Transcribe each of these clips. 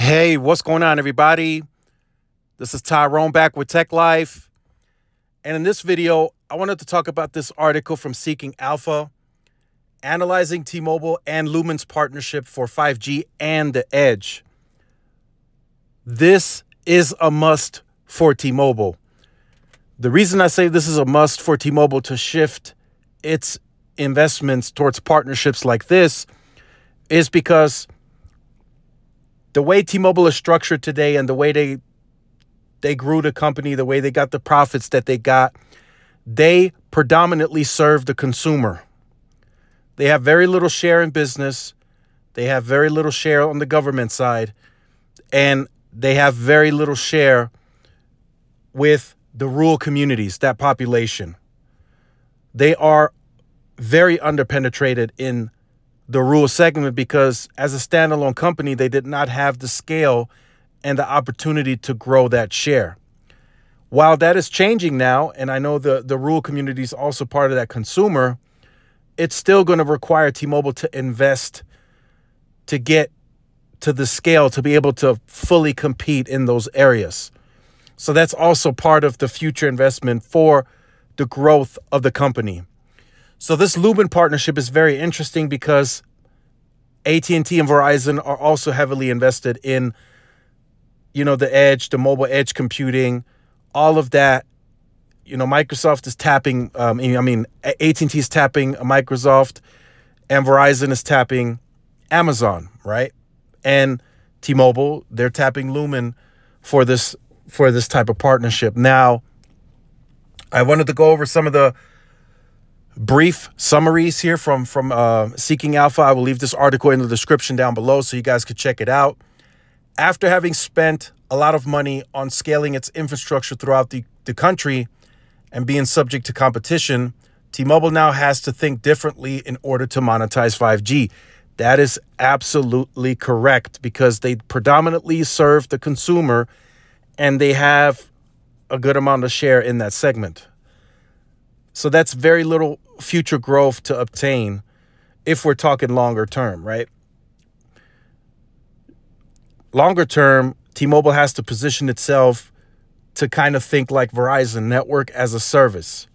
Hey, what's going on, everybody? This is Tyrone back with Tech Life. And in this video, I wanted to talk about this article from Seeking Alpha, analyzing T-Mobile and Lumen's partnership for 5G and the Edge. This is a must for T-Mobile. The reason I say this is a must for T-Mobile to shift its investments towards partnerships like this is because the way T-Mobile is structured today and the way they grew the company, the way they got the profits that they got, they predominantly serve the consumer. They have very little share in business. They have very little share on the government side. And they have very little share with the rural communities, that population. They are very underpenetrated in the rural segment because as a standalone company, they did not have the scale and the opportunity to grow that share. While that is changing now, and I know the rural community is also part of that consumer, it's still going to require T-Mobile to invest to get to the scale to be able to fully compete in those areas. So that's also part of the future investment for the growth of the company. So this Lumen partnership is very interesting because AT&T and Verizon are also heavily invested in, the edge, the mobile edge computing, all of that. Microsoft is tapping, AT&T is tapping Microsoft and Verizon is tapping Amazon, right? And T-Mobile, they're tapping Lumen for this type of partnership. Now, I wanted to go over some of the brief summaries here from Seeking Alpha. I will leave this article in the description down below so you guys could check it out. After having spent a lot of money on scaling its infrastructure throughout the country and being subject to competition, T-Mobile now has to think differently in order to monetize 5G. That is absolutely correct because they predominantly serve the consumer and they have a good amount of share in that segment. So that's very little future growth to obtain if we're talking longer term, right? Longer term, T-Mobile has to position itself to kind of think like Verizon, network as a service.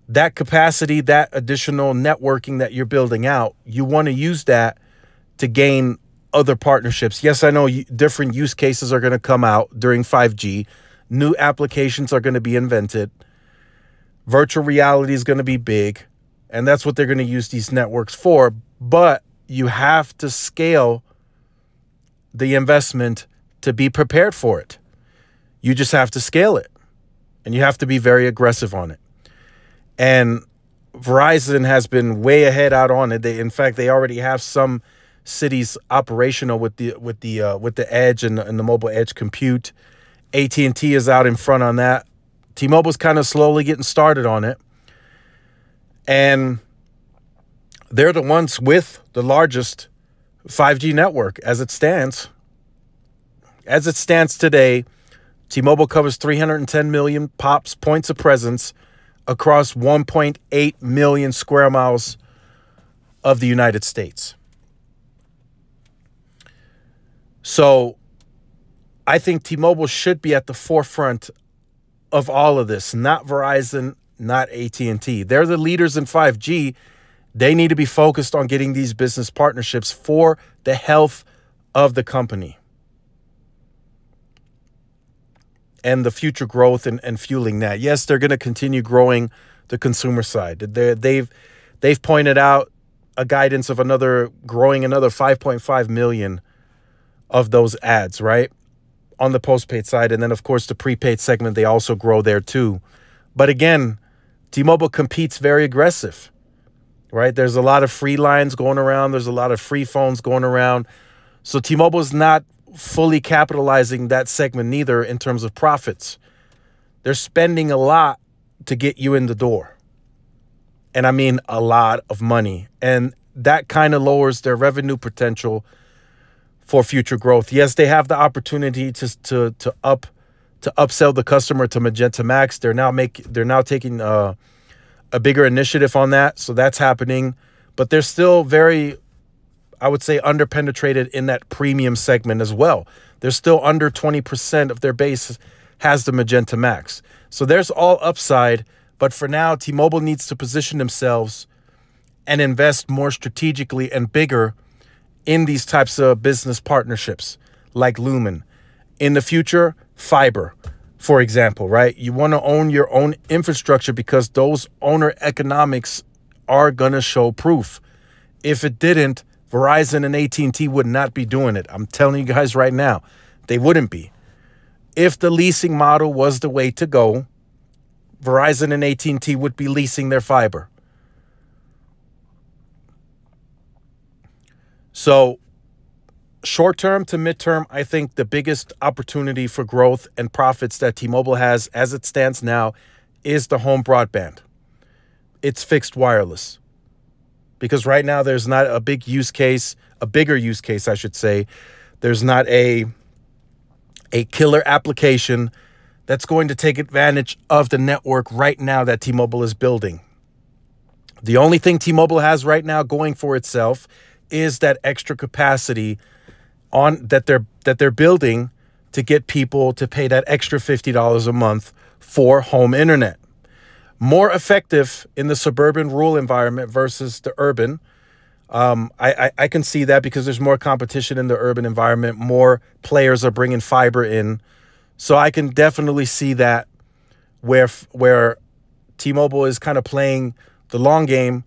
That capacity, that additional networking that you're building out, you want to use that to gain other partnerships. Yes, I know different use cases are going to come out during 5G. New applications are going to be invented. Virtual reality is going to be big, and that's what they're going to use these networks for. But you have to scale the investment to be prepared for it. You just have to scale it, and you have to be very aggressive on it. And Verizon has been way ahead out on it. In fact, they already have some cities operational with the edge and the mobile edge compute. AT&T is out in front on that. T-Mobile's kind of slowly getting started on it. And they're the ones with the largest 5G network as it stands. As it stands today, T-Mobile covers 310 million points of presence across 1.8 million square miles of the United States. So I think T-Mobile should be at the forefront of all of this, not Verizon, not AT&T. They're the leaders in 5G. They need to be focused on getting these business partnerships for the health of the company and the future growth and fueling that. Yes, they're going to continue growing the consumer side. They've pointed out a guidance of growing another 5.5 million of those ads, right? On the postpaid side. And then, of course, the prepaid segment, they also grow there too. But again, T-Mobile competes very aggressive, right? There's a lot of free lines going around. There's a lot of free phones going around. So T-Mobile is not fully capitalizing that segment neither in terms of profits. They're spending a lot to get you in the door. And I mean a lot of money. And that kind of lowers their revenue potential for future growth. Yes, they have the opportunity to upsell the customer to Magenta Max. They're now taking a bigger initiative on that, so that's happening. But they're still very I would say, underpenetrated in that premium segment as well. They're still under 20% of their base has the Magenta Max. So there's all upside. But for now, T-Mobile needs to position themselves and invest more strategically and bigger in these types of business partnerships like Lumen. In the future, fiber, for example, right? You want to own your own infrastructure because those owner economics are going to show proof. If it didn't, Verizon and AT&T would not be doing it. I'm telling you guys right now, they wouldn't be. If the leasing model was the way to go, Verizon and AT&T would be leasing their fiber. So short term to midterm, I think the biggest opportunity for growth and profits that T-Mobile has as it stands now is the home broadband. It's fixed wireless. Because right now there's not a big use case, a bigger use case, I should say. There's not a killer application that's going to take advantage of the network right now that T-Mobile is building. The only thing T-Mobile has right now going for itself is that extra capacity that they're building to get people to pay that extra $50 a month for home internet. More effective in the suburban rural environment versus the urban. I can see that because there's more competition in the urban environment. More players are bringing fiber in. So I can definitely see that where T-Mobile is kind of playing the long game,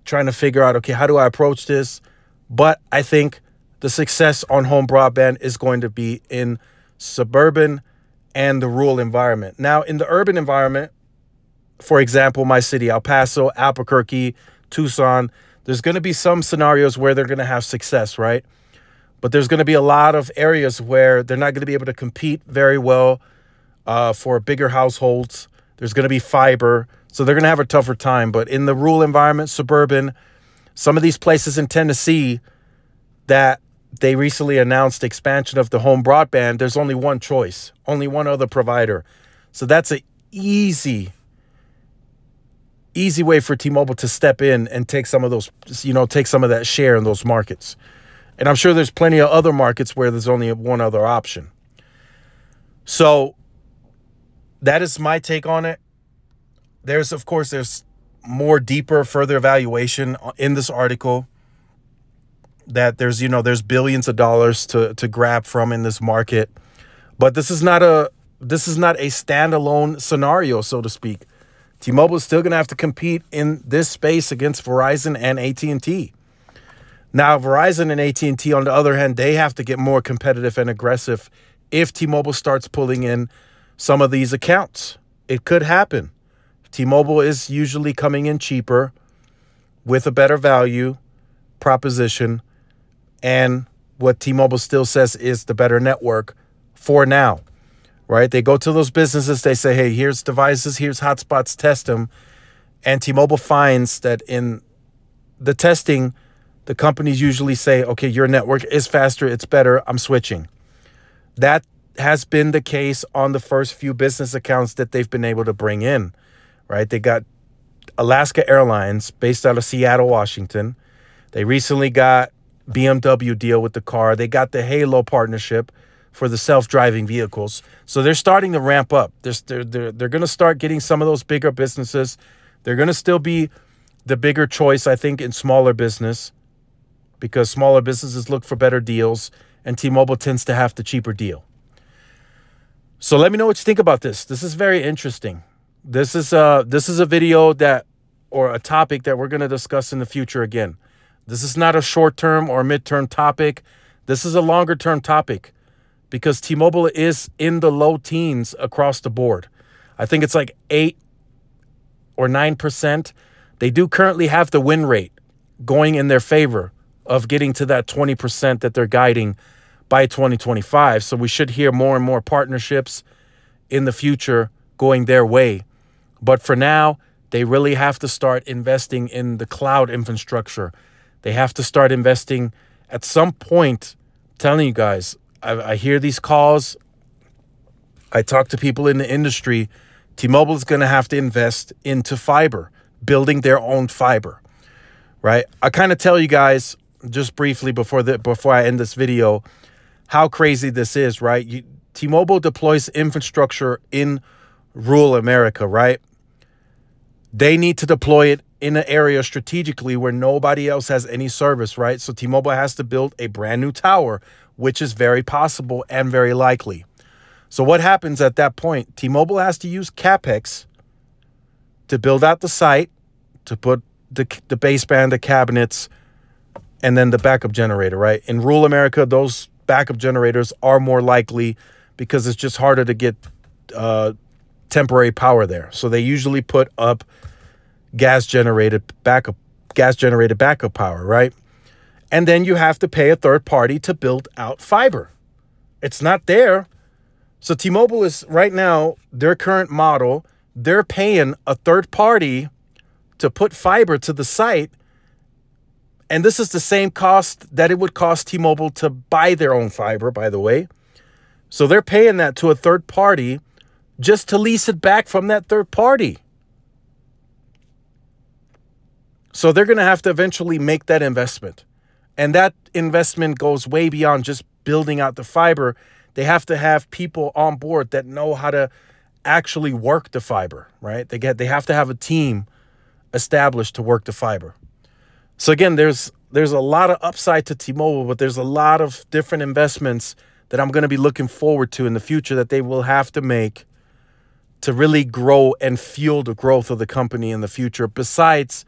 trying to figure out, okay, how do I approach this? But I think the success on home broadband is going to be in suburban and the rural environment. Now, in the urban environment, for example, my city, El Paso, Albuquerque, Tucson, there's going to be some scenarios where they're going to have success, right? But there's going to be a lot of areas where they're not going to be able to compete very well for bigger households. There's going to be fiber, so they're going to have a tougher time. But in the rural environment, suburban, some of these places in Tennessee that they recently announced expansion of the home broadband, there's only one choice, only one other provider. So that's an easy way for T-Mobile to step in and take some of those, take some of that share in those markets. And I'm sure there's plenty of other markets where there's only one other option. So that is my take on it. There's more deeper, further evaluation in this article that there's billions of dollars to grab from in this market. But this is not a standalone scenario, so to speak. T-Mobile is still going to have to compete in this space against Verizon and AT&T. Now, Verizon and AT&T, on the other hand, they have to get more competitive and aggressive if T-Mobile starts pulling in some of these accounts. It could happen. T-Mobile is usually coming in cheaper with a better value proposition, and what T-Mobile still says is the better network for now, right? They go to those businesses, they say, hey, here's devices, here's hotspots, test them. And T-Mobile finds that in the testing, the companies usually say, okay, your network is faster, it's better, I'm switching. That has been the case on the first few business accounts that they've been able to bring in, right? They got Alaska Airlines based out of Seattle, Washington. They recently got BMW deal with the car. They got the Halo partnership for the self-driving vehicles. So they're starting to ramp up. They're going to start getting some of those bigger businesses. They're going to still be the bigger choice, I think, in smaller business, because smaller businesses look for better deals, and T-Mobile tends to have the cheaper deal. So let me know what you think about this. This is very interesting. This is a video or a topic that we're going to discuss in the future again. This is not a short-term or mid-term topic. This is a longer-term topic because T-Mobile is in the low teens across the board. I think it's like 8 or 9%. They do currently have the win rate going in their favor of getting to that 20% that they're guiding by 2025. So we should hear more and more partnerships in the future going their way. But for now, they really have to start investing in the cloud infrastructure. They have to start investing at some point. I'm telling you guys, I hear these calls. I talk to people in the industry. T-Mobile is going to have to invest into fiber, building their own fiber, right? I kind of tell you guys just briefly before I end this video, how crazy this is, right? T-Mobile deploys infrastructure in rural America, right? They need to deploy it in an area strategically where nobody else has any service, right? So T-Mobile has to build a brand new tower, which is very possible and very likely. So what happens at that point? T-Mobile has to use CapEx to build out the site, to put the baseband, the cabinets, and then the backup generator, right? In rural America, those backup generators are more likely because it's just harder to get temporary power there. So they usually put up gas generated backup power, right? And then you have to pay a third party to build out fiber. It's not there. So T-Mobile is right now, their current model, they're paying a third party to put fiber to the site. And this is the same cost that it would cost T-Mobile to buy their own fiber, by the way. So they're paying that to a third party just to lease it back from that third party. So they're going to have to eventually make that investment. And that investment goes way beyond just building out the fiber. They have to have people on board that know how to actually work the fiber, right? They have to have a team established to work the fiber. So again, there's a lot of upside to T-Mobile, but there's a lot of different investments that I'm going to be looking forward to in the future that they will have to make to really grow and fuel the growth of the company in the future, besides